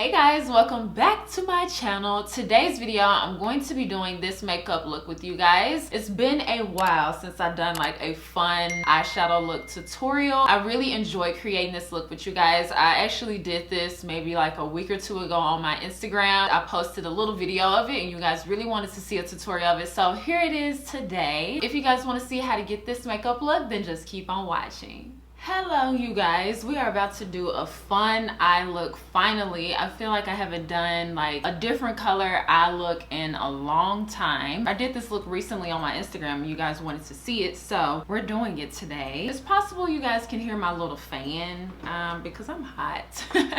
Hey guys, welcome back to my channel. Today's video I'm going to be doing this makeup look with you guys. It's been a while since I've done like a fun eyeshadow look tutorial. I really enjoyed creating this look with you guys. I actually did this maybe like a week or two ago on my Instagram. I posted a little video of it and you guys really wanted to see a tutorial of it, so here it is today. If you guys want to see how to get this makeup look, then just keep on watching. Hello you guys, we are about to do a fun eye look finally. I feel like I haven't done like a different color eye look in a long time. I did this look recently on my Instagram and you guys wanted to see it, so we're doing it today. It's possible you guys can hear my little fan because I'm hot.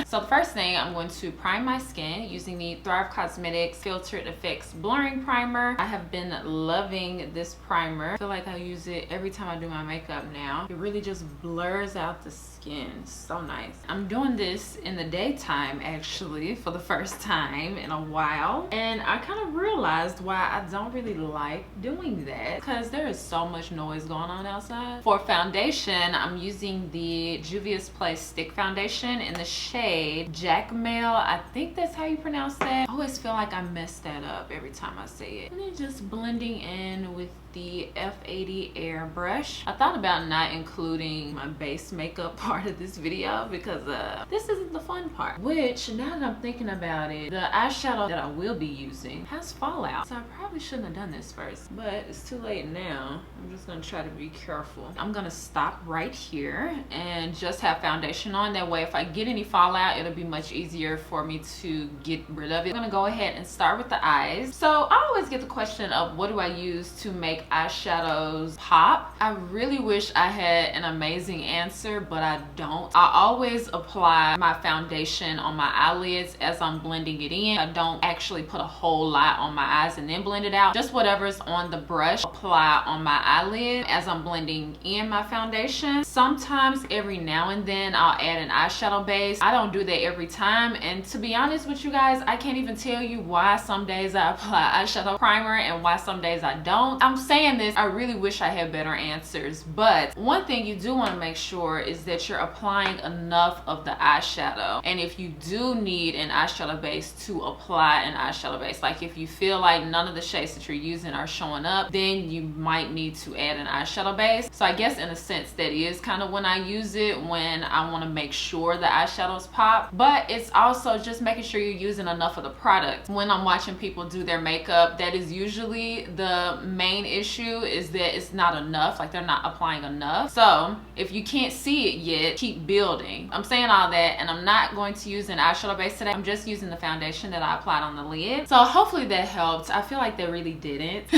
So the first thing, I'm going to prime my skin using the Thrive Causemetics Filtered Effects Blurring Primer. I have been loving this primer. I feel like I use it every time I do my makeup now. It really just blurs out the skin. So nice. I'm doing this in the daytime actually for the first time in a while, and I kind of realized why I don't really like doing that, because there is so much noise going on outside. For foundation, I'm using the Juvias Place Stick Foundation in the shade Jacmel. I think that's how you pronounce that. I always feel like I mess that up every time I say it. And then just blending in with the F80 airbrush. I thought about not including my base makeup part of this video because this isn't the fun part, which now that I'm thinking about it, the eyeshadow that I will be using has fallout, so I probably shouldn't have done this first, but it's too late now. I'm just gonna try to be careful. I'm gonna stop right here and just have foundation on. That way if I get any fallout, it'll be much easier for me to get rid of it. I'm gonna go ahead and start with the eyes. So I always get the question of what do I use to make eyeshadows pop. I really wish I had an amazing answer, but I don't. I always apply my foundation on my eyelids as I'm blending it in. I don't actually put a whole lot on my eyes and then blend it out. Just whatever's on the brush, apply on my eyelid as I'm blending in my foundation. Sometimes every now and then I'll add an eyeshadow base. I don't do that every time, and to be honest with you guys, I can't even tell you why some days I apply eyeshadow primer and why some days I don't. I'm saying this, I really wish I had better answers, but one thing you do want to make sure is that you're applying enough of the eyeshadow. And if you do need an eyeshadow base, to apply an eyeshadow base. Like if you feel like none of the shades that you're using are showing up, then you might need to add an eyeshadow base. So I guess in a sense that is kind of when I use it, when I want to make sure the eyeshadows pop, but it's also just making sure you're using enough of the product. When I'm watching people do their makeup, that is usually the main issue, is that it's not enough, like they're not applying enough. So if you can't see it yet, keep building. I'm saying all that, and I'm not going to use an eyeshadow base today. I'm just using the foundation that I applied on the lid. So hopefully that helped. I feel like that really didn't.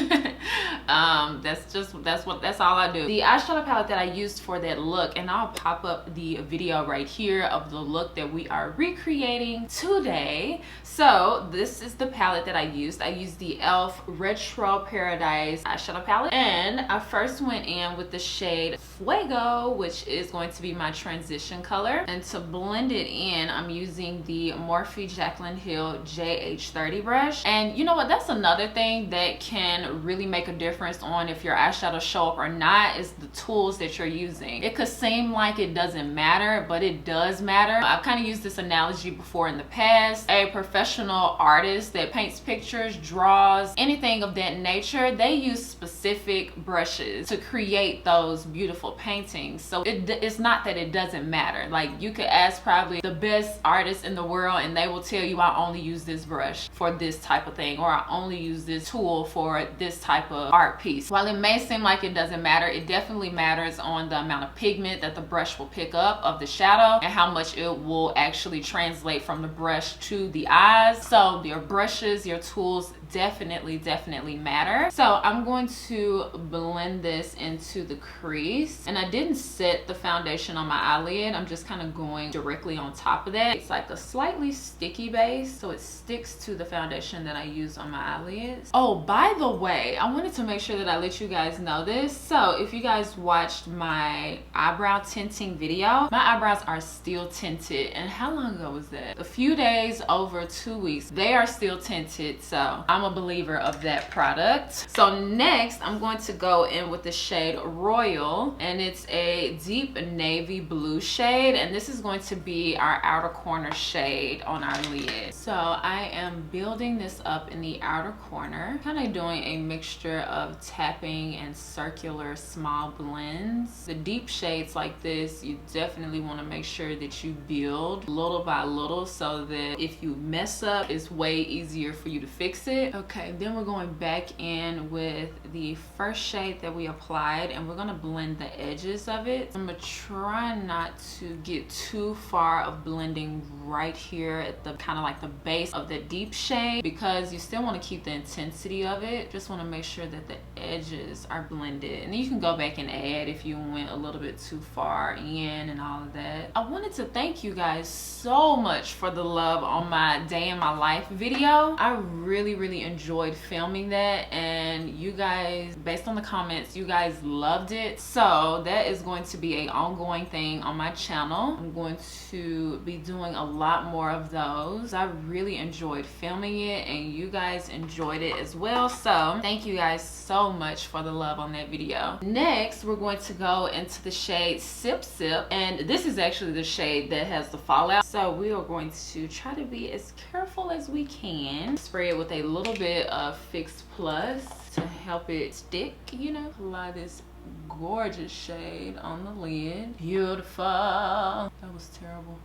That's all I do. The eyeshadow palette that I used for that look, and I'll pop up the video right here of the look that we are recreating today. So this is the palette that I used. I used the e.l.f. Retro Paradise eyeshadow palette, and I first went in with the shade Fuego, which is going to be my transition color. And to blend it in, I'm using the Morphe Jaclyn Hill JH30 brush. And you know what, that's another thing that can really make a difference on if your eyeshadows show up or not, is the tools that you're using. It could seem like it doesn't matter, but it does matter. I've kind of used this analogy before in the past. A professional artist that paints pictures, draws, anything of that nature, they use specific brushes to create those beautiful paintings. So it's not that it doesn't matter. Like you could ask probably the best artists in the world and they will tell you, I only use this brush for this type of thing, or I only use this tool for this type of art piece. While it may seem like it doesn't matter, it definitely matters on the amount of pigment that the brush will pick up of the shadow and how much it will actually translate from the brush to the eyes. So your brushes, your tools definitely matter. So I'm going to blend this into the crease, and I didn't set the foundation on my eyelid. I'm just kind of going directly on top of that. It's like a slightly sticky base, so it sticks to the foundation that I use on my eyelids. Oh, by the way, I wanted to make sure that I let you guys know this. So if you guys watched my eyebrow tinting video, my eyebrows are still tinted. And how long ago was that? A few days, over 2 weeks. They are still tinted, so I'm a believer of that product. So next, I'm going to go in with the shade Royal, and it's a deep navy blue shade, and this is going to be our outer corner shade on our lid. So I am building this up in the outer corner, kind of doing a mixture of tapping and circular small blends. The deep shades like this, you definitely want to make sure that you build little by little so that if you mess up, it's way easier for you to fix it. Okay, then we're going back in with the first shade that we applied, and we're gonna blend the edges of it. I'm gonna try not to get too far of blending right here at the kind of like the base of the deep shade, because you still want to keep the intensity of it. Just want to make sure that the edges are blended, and then you can go back and add if you went a little bit too far in and all of that. I wanted to thank you guys so much for the love on my day in my life video. I really enjoyed filming that, and you guys, based on the comments, you guys loved it. So that is going to be an ongoing thing on my channel. I'm going to be doing a lot more of those. I really enjoyed filming it, and you guys enjoyed it as well. So thank you guys so much for the love on that video. Next, we're going to go into the shade Sip Sip, and this is actually the shade that has the fallout. So we are going to try to be as careful as we can. Spray it with a little bit of Fix Plus to help it stick, you know. Apply this gorgeous shade on the lid. Beautiful. That was terrible.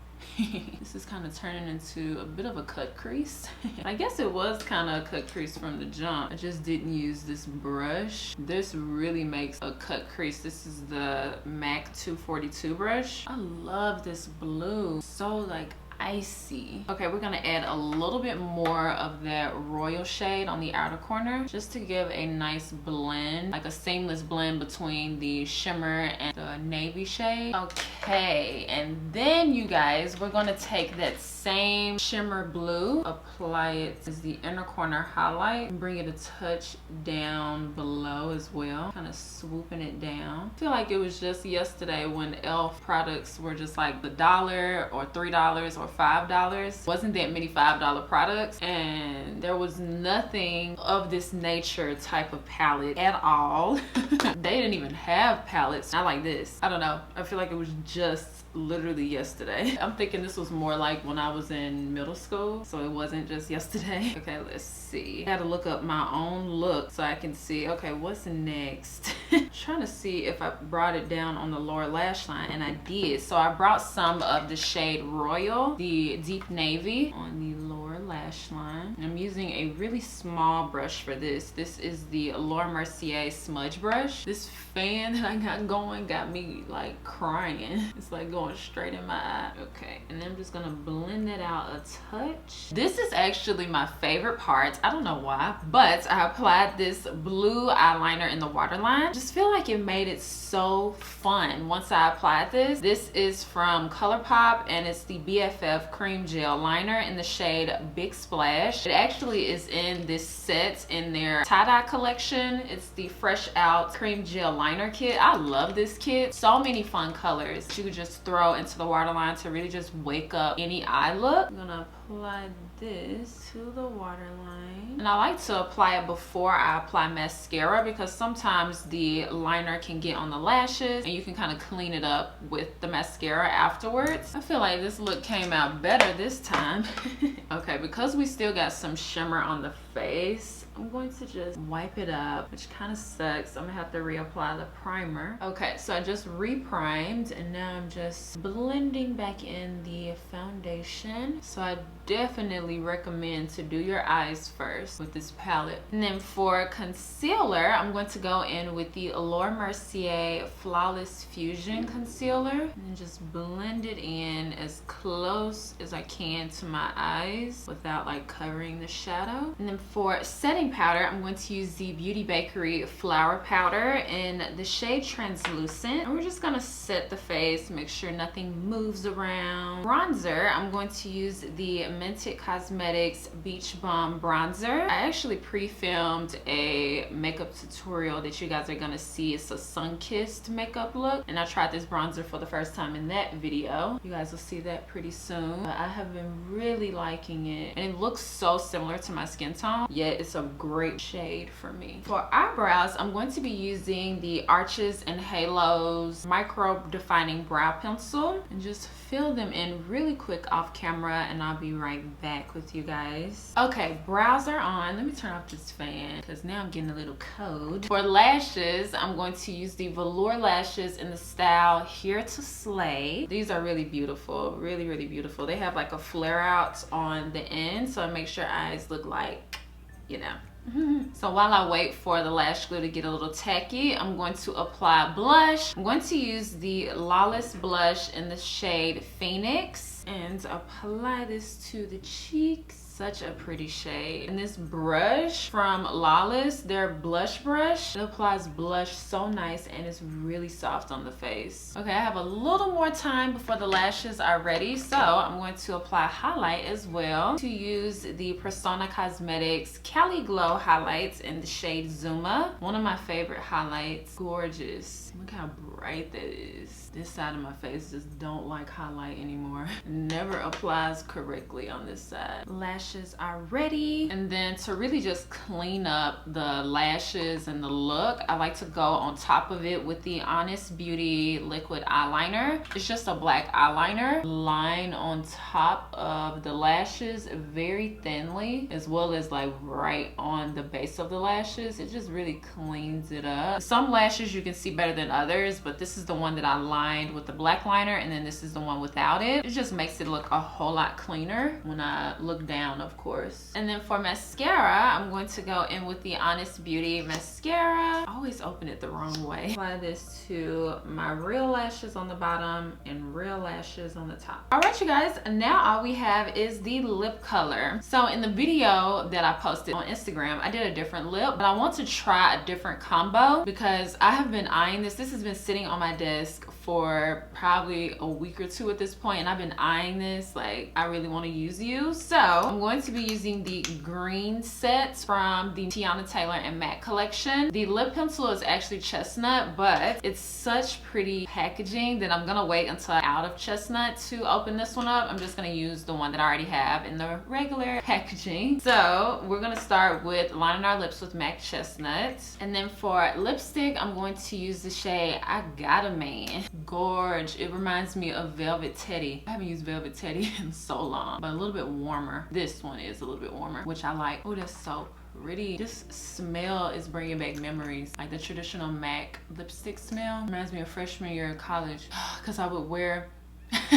This is kind of turning into a bit of a cut crease. I guess it was kind of a cut crease from the jump. I just didn't use this brush. This really makes a cut crease. This is the MAC 242 brush. I love this blue. So like icy. Okay, we're gonna add a little bit more of that royal shade on the outer corner just to give a nice blend, like a seamless blend between the shimmer and the navy shade. Okay, and then you guys, we're gonna take that same shimmer blue, apply it as the inner corner highlight, and bring it a touch down below as well, kind of swooping it down. I feel like it was just yesterday when e.l.f. products were just like $1 or $3 or $5. Wasn't that many $5 products, and there was nothing of this nature type of palette at all. They didn't even have palettes not like this. I don't know, I feel like it was just literally yesterday. I'm thinking this was more like when I was in middle school, so it wasn't just yesterday. Okay, let's see. I had to look up my own look so I can see, okay, what's next? Trying to see if I brought it down on the lower lash line, and I did. So I brought some of the shade Royal, the deep navy, on the lower lash line. And I'm using a really small brush for this. This is the Mercier smudge brush. This fan that I got going got me like crying. It's like going straight in my eye. Okay, and then I'm just gonna blend it out a touch. This is actually my favorite part. I don't know why, but I applied this blue eyeliner in the waterline. I just feel like it made it so fun once I applied this. This is from Colourpop, and it's the BFF cream gel liner in the shade Big Splash. It actually is in this set in their tie-dye collection. It's the Fresh Out cream gel liner kit. I love this kit. So many fun colors you could just throw into the waterline to really just wake up any eye look. I'm gonna apply this to the waterline, and I like to apply it before I apply mascara, because sometimes the liner can get on the lashes and you can kind of clean it up with the mascara afterwards. I feel like this look came out better this time. Okay, because we still got some shimmer on the face, I'm going to just wipe it up, which kind of sucks. I'm gonna have to reapply the primer. Okay, so I just re-primed, and now I'm just blending back in the foundation. So I definitely recommend to do your eyes first with this palette. And then for concealer, I'm going to go in with the Mercier Flawless Fusion Concealer, and just blend it in as close as I can to my eyes without like covering the shadow. And then for setting powder, I'm going to use the Beauty Bakerie Flower Powder in the shade Translucent, and we're just gonna set the face, make sure nothing moves around. Bronzer, I'm going to use the Mented Cosmetics Beach Balm Bronzer. I actually pre-filmed a makeup tutorial that you guys are gonna see. It's a sun-kissed makeup look, and I tried this bronzer for the first time in that video. You guys will see that pretty soon. But I have been really liking it, and it looks so similar to my skin tone, yet it's a great shade for me. For eyebrows, I'm going to be using the Arches and Halos Micro Defining Brow Pencil, and just fill them in really quick off camera, and I'll be right back with you guys. Okay, brows are on. Let me turn off this fan because now I'm getting a little cold. For lashes, I'm going to use the Velour lashes in the style Here to Slay. These are really beautiful, really, really beautiful. They have like a flare out on the end, so it makes your eyes look like, you know. So while I wait for the lash glue to get a little tacky, I'm going to apply blush. I'm going to use the Lawless blush in the shade Phoenix and apply this to the cheeks. Such a pretty shade. And this brush from Lawless, their blush brush, it applies blush so nice and it's really soft on the face. Okay, I have a little more time before the lashes are ready, so I'm going to apply highlight as well. To use the Persona Cosmetics Cali Glow highlights in the shade Zuma. One of my favorite highlights. Gorgeous. Look how bright that is. This side of my face just don't like highlight anymore. It never applies correctly on this side. Lashes are ready. And then to really just clean up the lashes and the look, I like to go on top of it with the Honest Beauty liquid eyeliner. It's just a black eyeliner. Line on top of the lashes very thinly, as well as like right on the base of the lashes. It just really cleans it up. Some lashes you can see better than others, but this is the one that I lined with the black liner, and then this is the one without it. It just makes it look a whole lot cleaner when I look down, of course. And then for mascara, I'm going to go in with the Honest Beauty mascara. I always open it the wrong way. Apply this to my real lashes on the bottom and real lashes on the top. All right, you guys, now all we have is the lip color. So in the video that I posted on Instagram, I did a different lip, but I want to try a different combo because I have been eyeing this. This has been sitting on my desk for probably a week or two at this point, and I've been eyeing this like I really want to use you. So I'm going to be using the green set from the Teyana Taylor and MAC collection. The lip pencil is actually chestnut, but it's such pretty packaging that I'm gonna wait until I'm out of chestnut to open this one up. I'm just gonna use the one that I already have in the regular packaging. So we're gonna start with lining our lips with MAC chestnut, and then for lipstick I'm going to use the shade I Got a Man. Gorge. It reminds me of Velvet Teddy. I haven't used Velvet Teddy in so long, but a little bit warmer. This one is a little bit warmer, which I like. Oh, that's so pretty. This smell is bringing back memories, like the traditional MAC lipstick smell. Reminds me of freshman year of college, because I would wear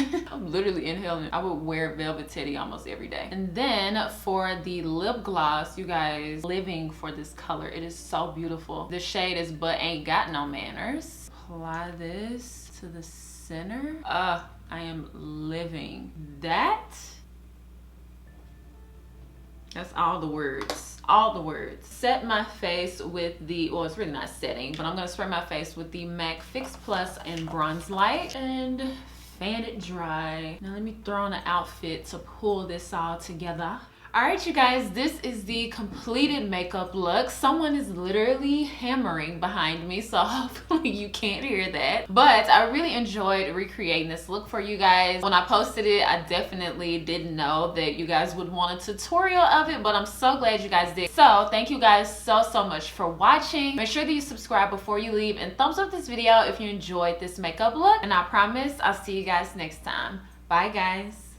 I'm literally inhaling it. I would wear Velvet Teddy almost every day. And then for the lip gloss, you guys, living for this color. It is so beautiful. The shade is But Ain't Got No Manners. Apply this to the center. I am living. That's all the words. All the words. Set my face with the, well, it's really not setting, but I'm gonna spray my face with the MAC Fix Plus and Bronzelite and fan it dry. Now let me throw on an outfit to pull this all together. All right, you guys, this is the completed makeup look. Someone is literally hammering behind me, so hopefully you can't hear that. But I really enjoyed recreating this look for you guys. When I posted it, I definitely didn't know that you guys would want a tutorial of it, but I'm so glad you guys did. So thank you guys so much for watching. Make sure that you subscribe before you leave, and thumbs up this video if you enjoyed this makeup look. And I promise I'll see you guys next time. Bye, guys.